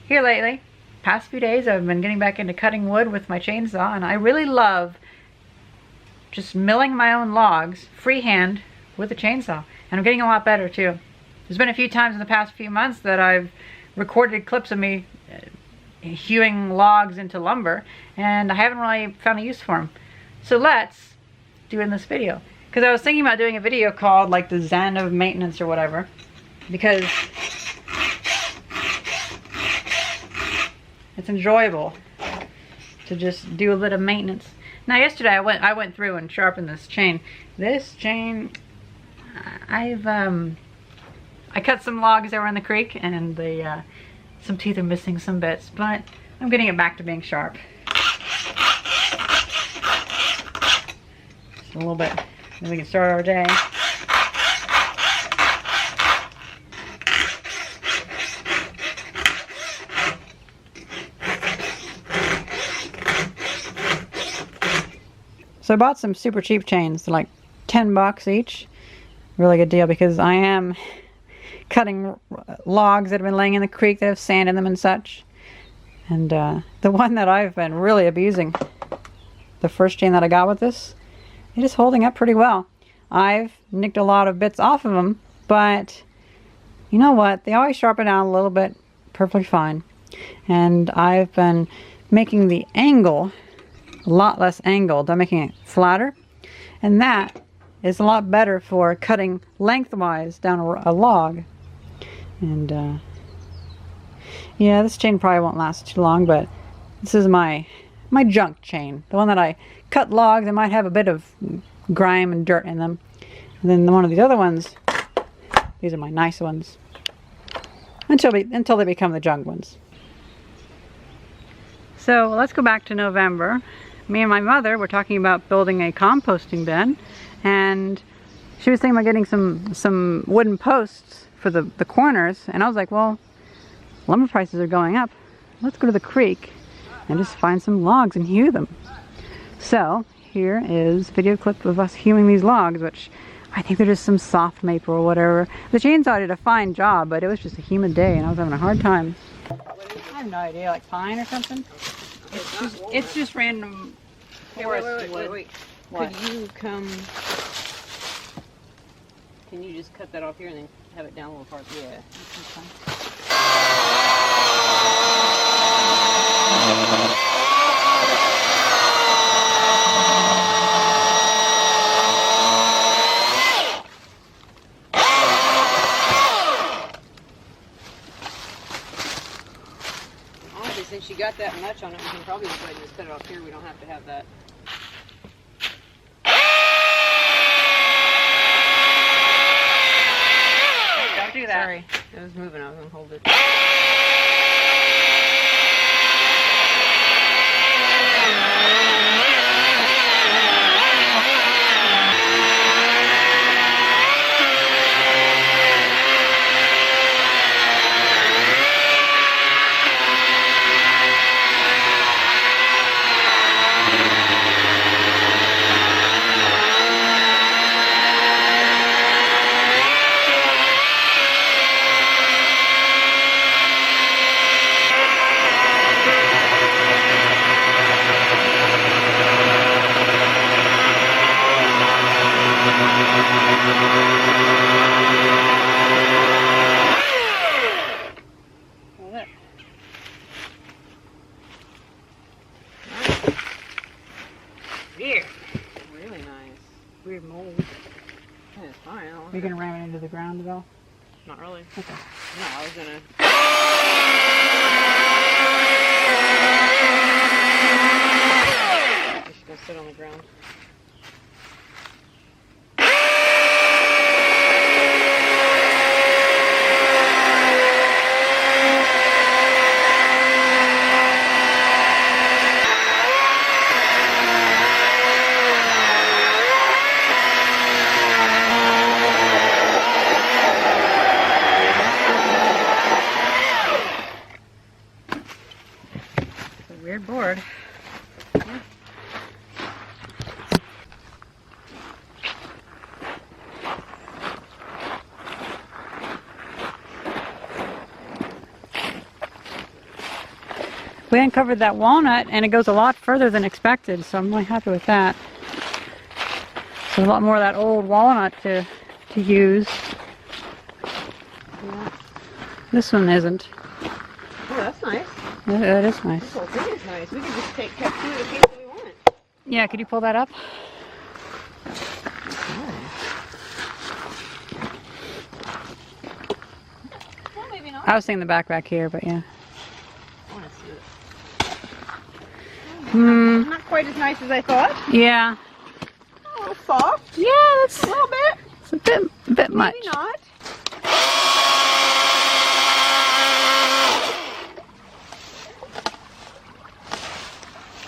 here lately, past few days, I've been getting back into cutting wood with my chainsaw, and I really love just milling my own logs freehand with a chainsaw. And I'm getting a lot better too. There's been a few times in the past few months that I've recorded clips of me hewing logs into lumber, and I haven't really found a use for them. So let's do in this video. Because I was thinking about doing a video called like the Zen of maintenance or whatever, because it's enjoyable to just do a bit of maintenance. Now yesterday I went through and sharpened this chain. This chain, I cut some logs that were in the creek, and some teeth are missing some bits, but I'm getting it back to being sharp. Just a little bit, then we can start our day. So I bought some super cheap chains, they're like 10 bucks each. Really good deal, because I am cutting logs that have been laying in the creek that have sand in them and such. And the one that I've been really abusing, the first chain that I got with this, it is holding up pretty well. I've nicked a lot of bits off of them, but you know what? They always sharpen down a little bit, perfectly fine. And I've been making the angle a lot less angled. I'm making it flatter, and that is a lot better for cutting lengthwise down a log. And yeah, this chain probably won't last too long, but this is my junk chain, the one that I cut logs that might have a bit of grime and dirt in them. And then one of these other ones, these are my nice ones, until they become the junk ones. So let's go back to November. Me and my mother were talking about building a composting bin, and she was thinking about getting some wooden posts for the corners, and I was like, well, lumber prices are going up. Let's go to the creek and just find some logs and hew them. So here is a video clip of us hewing these logs, which I think they're just some soft maple or whatever. The chainsaw did a fine job, but it was just a humid day and I was having a hard time. I have no idea, like pine or something? It's just random forest wood. Wait. What? Can you just cut that off here and then have it down a little farther? Yeah. That's fine. Honestly, since you got that much on it, we can probably just go ahead and just cut it off here. We don't have to have that. Don't do that. Sorry, it was moving. I was gonna hold it. Here. Really nice. Weird mold. Yeah, it's fine. You're gonna ram it into the ground at all? Not really. Okay. No, I was gonna. Just gonna sit on the ground. Weird board. Yeah. We uncovered that walnut, and it goes a lot further than expected, so I'm really happy with that. So a lot more of that old walnut to use. Yeah. This one isn't. Oh, that's nice. That is nice. This whole thing is nice. We can just cut two of the pieces we want. Yeah, could you pull that up? Well, maybe not. I was thinking the back here, but yeah. I want to see it. Not quite as nice as I thought. Yeah. A little soft. Yeah, that's A little bit. it's a bit much. Maybe not.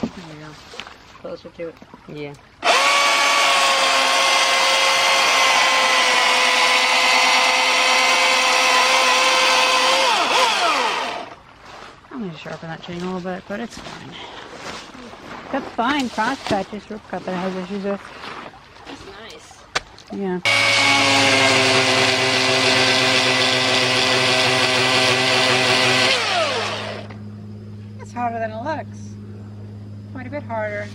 There we go. Closer to it. Yeah. I'm going to sharpen that chain a little bit, but it's fine. Got fine cross patches, rope cut that it has issues with. That's nice. Yeah. It's harder than it looks. Quite a bit harder.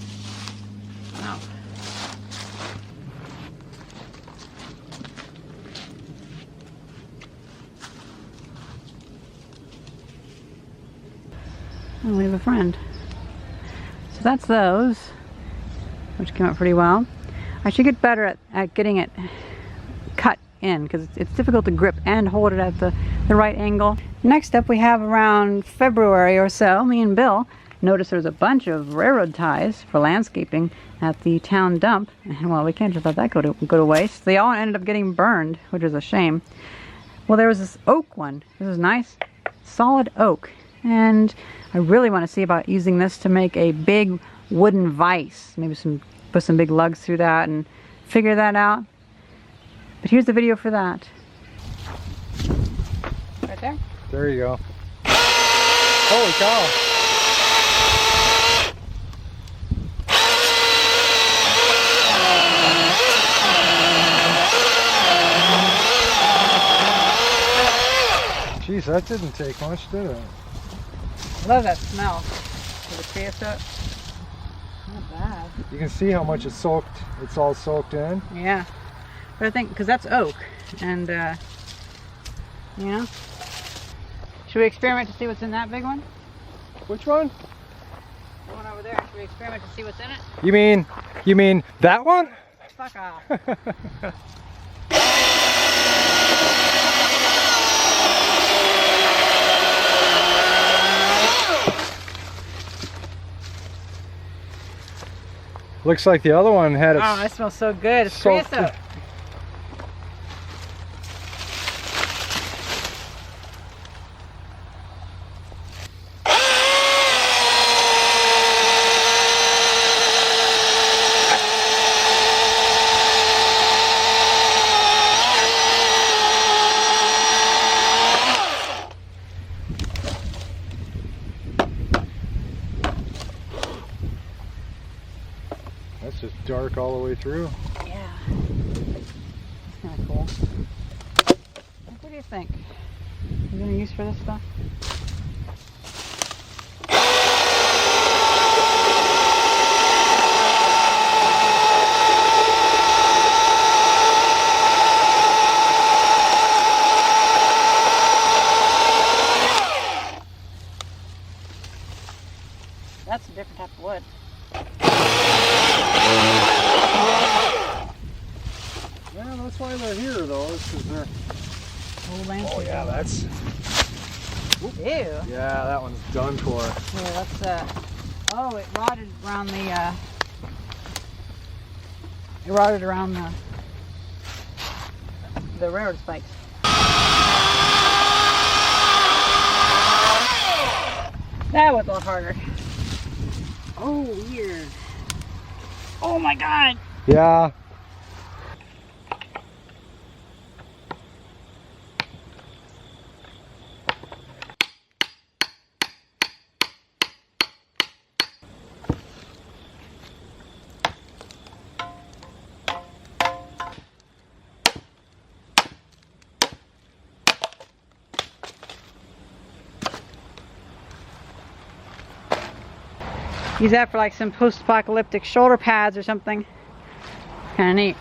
Wow. I'll leave a friend. So that's those, which came out pretty well. I should get better at getting it cut in, because it's difficult to grip and hold it at the right angle. Next up, we have around February or so, me and Bill noticed there's a bunch of railroad ties for landscaping at the town dump. And well, we can't just let that go to waste. They all ended up getting burned, which is a shame. Well, there was this oak one. This is nice, solid oak. And I really want to see about using this to make a big wooden vise. Maybe put some big lugs through that and figure that out. But here's the video for that. Right there? There you go. Holy cow. Jeez, that didn't take much, did it? I love that smell of the creosote. Not bad. You can see how much it's all soaked in. Yeah. But I think, because that's oak, and yeah. Should we experiment to see what's in that big one? Which one? The one over there. Should we experiment to see what's in it? You mean that one? Fuck off. Looks like the other one had its... Oh, that smells so good. It's soaked creosote. That's just dark all the way through. Yeah. That's kind of cool. What do you think? Is there any use for this stuff? That's a different type of wood. Yeah, that's why they're here, though, is because they're... Old landscape. Oh, yeah, that's... Ew. Yeah, that one's done for. Yeah, that's oh, it rotted around the railroad spikes. That was a lot harder. Oh, weird. Oh my god. Yeah. Use that for like some post-apocalyptic shoulder pads or something. Kind of neat.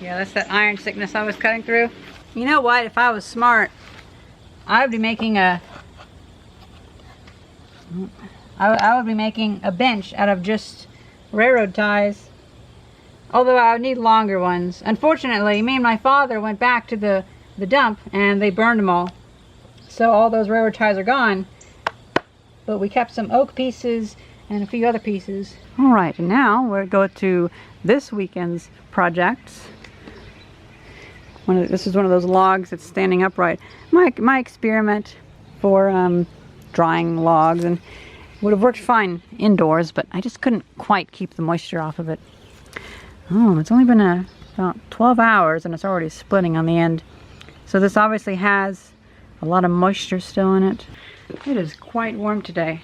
Yeah, that's that iron sickness I was cutting through. You know what? If I was smart, I would be making a bench out of just railroad ties. Although I would need longer ones. Unfortunately, me and my father went back to the dump and they burned them all. So all those railroad ties are gone. But we kept some oak pieces and a few other pieces. Alright, and now we'll go to this weekend's projects. This is one of those logs that's standing upright. My experiment for drying logs, and would have worked fine indoors, but I just couldn't quite keep the moisture off of it. Oh, it's only been about 12 hours and it's already splitting on the end. So this obviously has a lot of moisture still in it. It is quite warm today,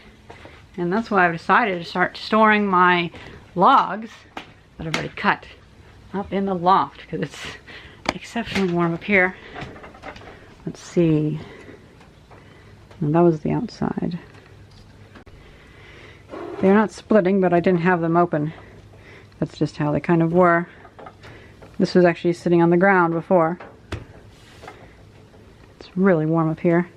and that's why I've decided to start storing my logs that I've already cut up in the loft, because it's exceptionally warm up here. Let's see. And that was the outside. They're not splitting, but I didn't have them open. That's just how they kind of were. This was actually sitting on the ground before. It's really warm up here.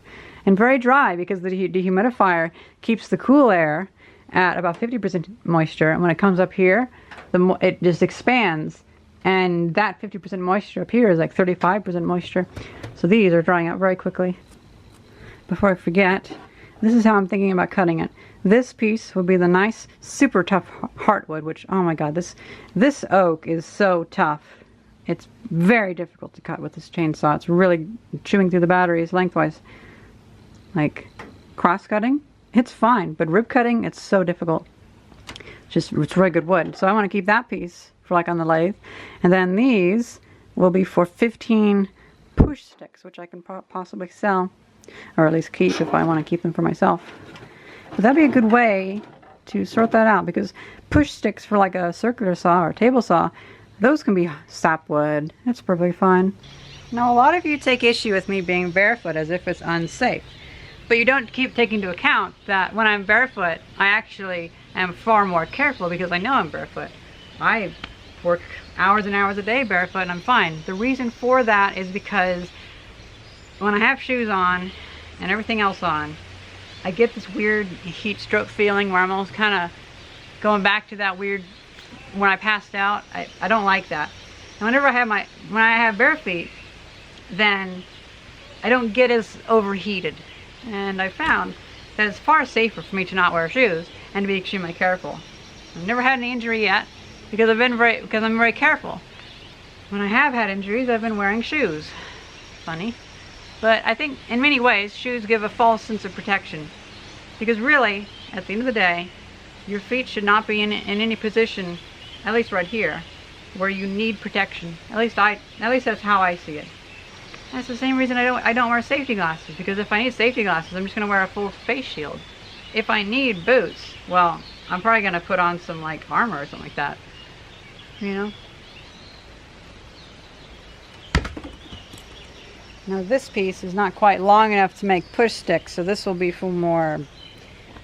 And very dry, because the dehumidifier keeps the cool air at about 50% moisture. And when it comes up here, it just expands. And that 50% moisture up here is like 35% moisture. So these are drying out very quickly. Before I forget, this is how I'm thinking about cutting it. This piece will be the nice, super tough heartwood, which, oh my god, this oak is so tough. It's very difficult to cut with this chainsaw. It's really chewing through the batteries lengthwise. Like, cross-cutting, it's fine, but rib cutting, it's so difficult. It's really good wood. So I want to keep that piece for like on the lathe. And then these will be for 15 push sticks, which I can possibly sell, or at least keep if I want to keep them for myself. But that'd be a good way to sort that out, because push sticks for like a circular saw or table saw, those can be sapwood. That's perfectly fine. Now, a lot of you take issue with me being barefoot as if it's unsafe. But you don't keep taking into account that when I'm barefoot, I actually am far more careful because I know I'm barefoot. I work hours and hours a day barefoot and I'm fine. The reason for that is because when I have shoes on and everything else on, I get this weird heat stroke feeling where I'm almost kind of going back to that weird, when I passed out. I don't like that. And whenever when I have bare feet, then I don't get as overheated. And I found that it's far safer for me to not wear shoes and to be extremely careful. I've never had any injury yet because I'm very careful. When I have had injuries, I've been wearing shoes. Funny. But I think in many ways, shoes give a false sense of protection. Because really, at the end of the day, your feet should not be in any position, at least right here, where you need protection. At least that's how I see it. That's the same reason I don't wear safety glasses, because if I need safety glasses, I'm just going to wear a full face shield. If I need boots, well, I'm probably going to put on some like armor or something like that. You know? Now this piece is not quite long enough to make push sticks, so this will be for more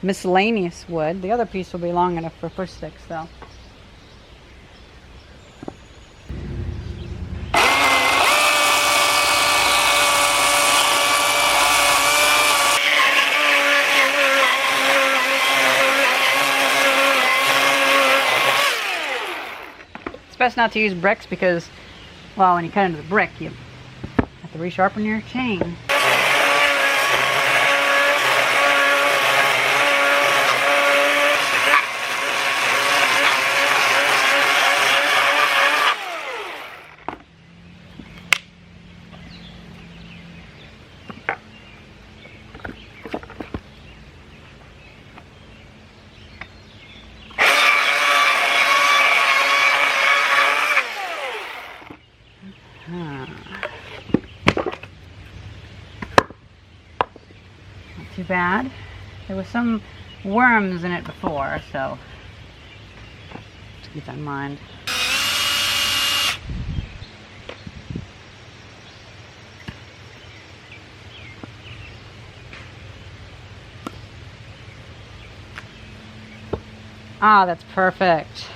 miscellaneous wood. The other piece will be long enough for push sticks though. It's best not to use bricks because, well, when you cut into the brick, you have to resharpen your chain. too bad. There was some worms in it before, so just keep that in mind. Ah, that's perfect.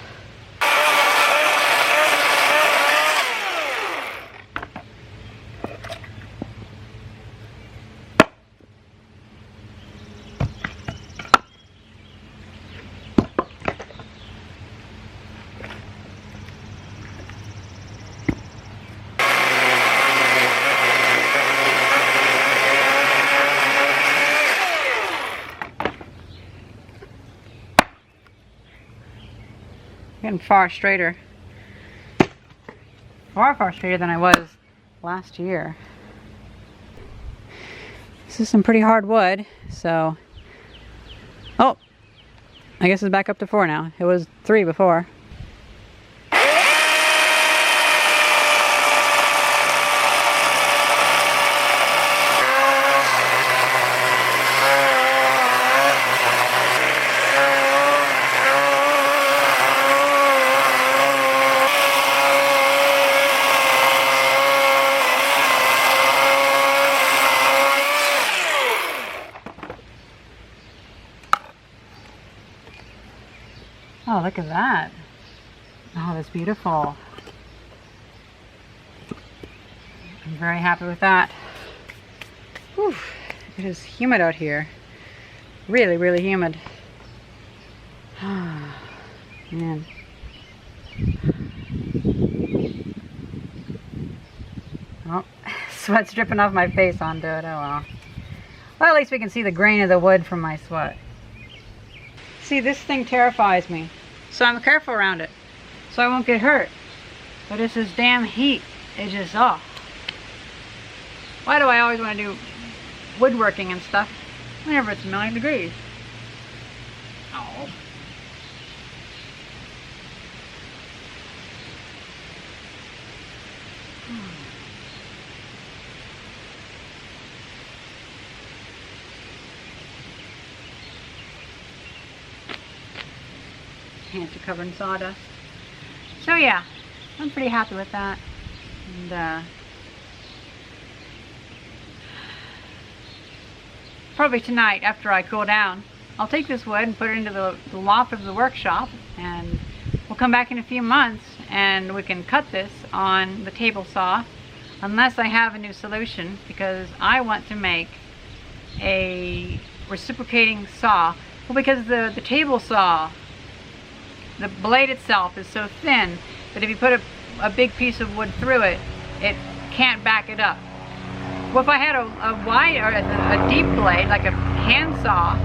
Getting far straighter. Far straighter than I was last year. This is some pretty hard wood, so... Oh! I guess it's back up to 4 now. It was 3 before. Oh, look at that. Oh, that's beautiful. I'm very happy with that. Whew. It is humid out here. Really, really humid. Man. Oh, sweat's dripping off my face onto it. Oh well. Well, at least we can see the grain of the wood from my sweat. See, this thing terrifies me. So I'm careful around it, so I won't get hurt. But it's this damn heat. It just, oh. Why do I always want to do woodworking and stuff whenever it's a million degrees? Oh. Hands are covered in sawdust. So yeah, I'm pretty happy with that. And probably tonight, after I cool down, I'll take this wood and put it into the loft of the workshop, and we'll come back in a few months and we can cut this on the table saw, unless I have a new solution, because I want to make a reciprocating saw. Well, because the table saw, the blade itself is so thin that if you put a big piece of wood through it, it can't back it up. Well, if I had a wide or a deep blade, like a hand saw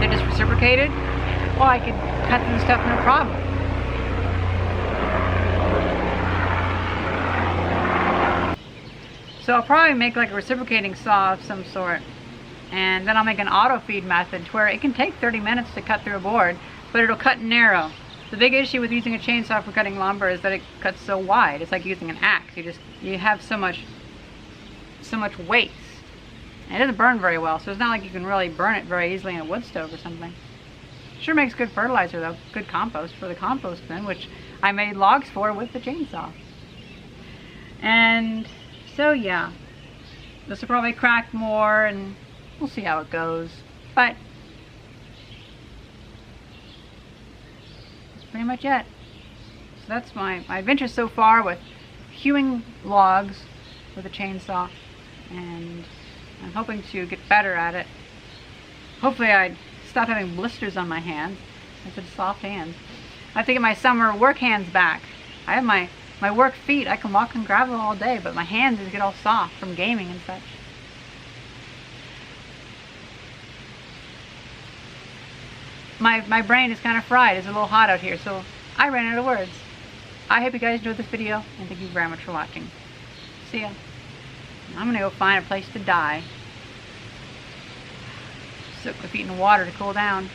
that is reciprocated, well, I could cut through stuff no problem. So I'll probably make like a reciprocating saw of some sort, and then I'll make an auto feed method to where it can take 30 minutes to cut through a board, but it'll cut narrow. The big issue with using a chainsaw for cutting lumber is that it cuts so wide. It's like using an axe. You have so much weight. And it doesn't burn very well, so it's not like you can really burn it very easily in a wood stove or something. Sure makes good fertilizer though, good compost for the compost bin, which I made logs for with the chainsaw. And so yeah, this will probably crack more and we'll see how it goes. But pretty much it. So that's my adventure so far with hewing logs with a chainsaw, and I'm hoping to get better at it. Hopefully I'd stop having blisters on my hands. I said soft hands. I have to get my summer work hands back. I have my work feet. I can walk on gravel all day, but my hands just get all soft from gaming and such. My brain is kind of fried. It's a little hot out here, so I ran out of words. I hope you guys enjoyed this video, and thank you very much for watching. See ya. I'm gonna go find a place to die. Soak my feet in the water to cool down.